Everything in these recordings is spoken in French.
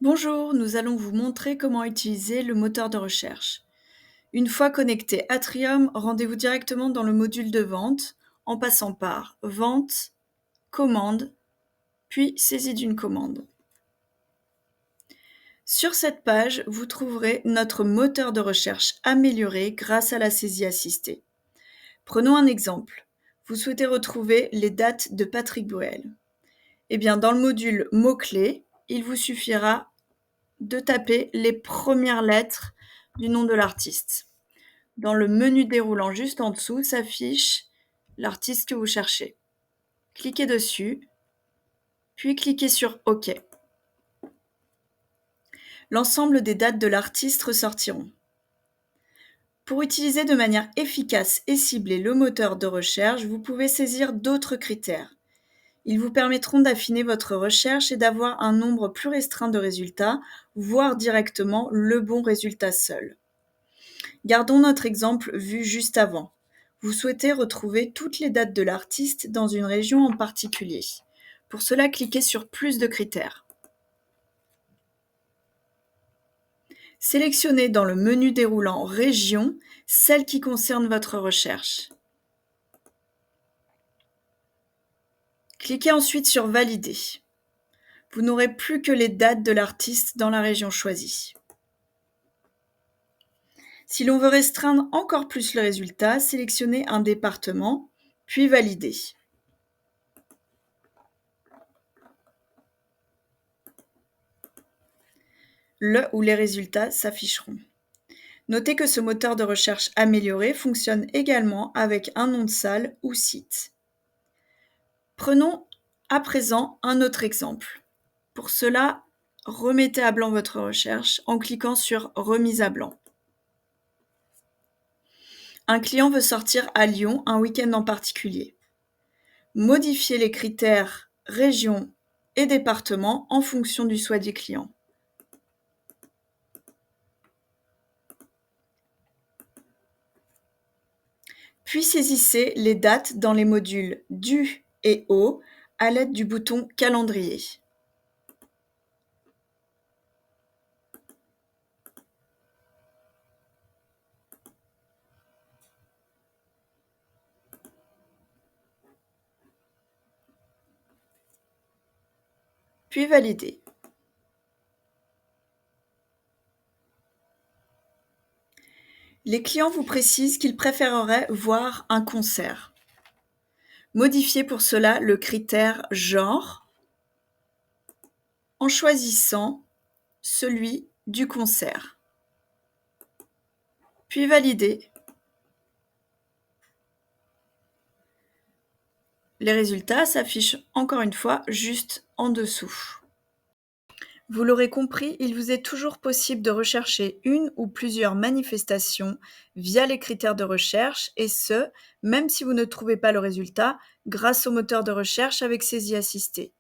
Bonjour, nous allons vous montrer comment utiliser le moteur de recherche. Une fois connecté Atrium, rendez-vous directement dans le module de vente en passant par Vente, Commande, puis Saisie d'une commande. Sur cette page, vous trouverez notre moteur de recherche amélioré grâce à la saisie assistée. Prenons un exemple. Vous souhaitez retrouver les dates de Patrick Bruel. Eh bien, dans le module mots-clés, il vous suffira de taper les premières lettres du nom de l'artiste. Dans le menu déroulant juste en dessous s'affiche l'artiste que vous cherchez. Cliquez dessus, puis cliquez sur OK. L'ensemble des dates de l'artiste ressortiront. Pour utiliser de manière efficace et ciblée le moteur de recherche, vous pouvez saisir d'autres critères. Ils vous permettront d'affiner votre recherche et d'avoir un nombre plus restreint de résultats, voire directement le bon résultat seul. Gardons notre exemple vu juste avant. Vous souhaitez retrouver toutes les dates de l'artiste dans une région en particulier. Pour cela, cliquez sur Plus de critères. Sélectionnez dans le menu déroulant Région celle qui concerne votre recherche. Cliquez ensuite sur Valider. Vous n'aurez plus que les dates de l'artiste dans la région choisie. Si l'on veut restreindre encore plus le résultat, sélectionnez un département, puis Valider. Le ou les résultats s'afficheront. Notez que ce moteur de recherche amélioré fonctionne également avec un nom de salle ou site. Prenons à présent un autre exemple. Pour cela, remettez à blanc votre recherche en cliquant sur Remise à blanc. Un client veut sortir à Lyon un week-end en particulier. Modifiez les critères région et département en fonction du souhait du client. Puis saisissez les dates dans les modules du et au à l'aide du bouton Calendrier. Puis Valider. Les clients vous précisent qu'ils préféreraient voir un concert. Modifiez pour cela le critère genre en choisissant celui du concert. Puis Valider. Les résultats s'affichent encore une fois juste en dessous. Vous l'aurez compris, il vous est toujours possible de rechercher une ou plusieurs manifestations via les critères de recherche et ce, même si vous ne trouvez pas le résultat grâce au moteur de recherche avec saisie assistée.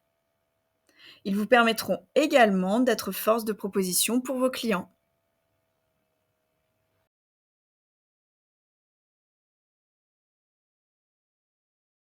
Ils vous permettront également d'être force de proposition pour vos clients.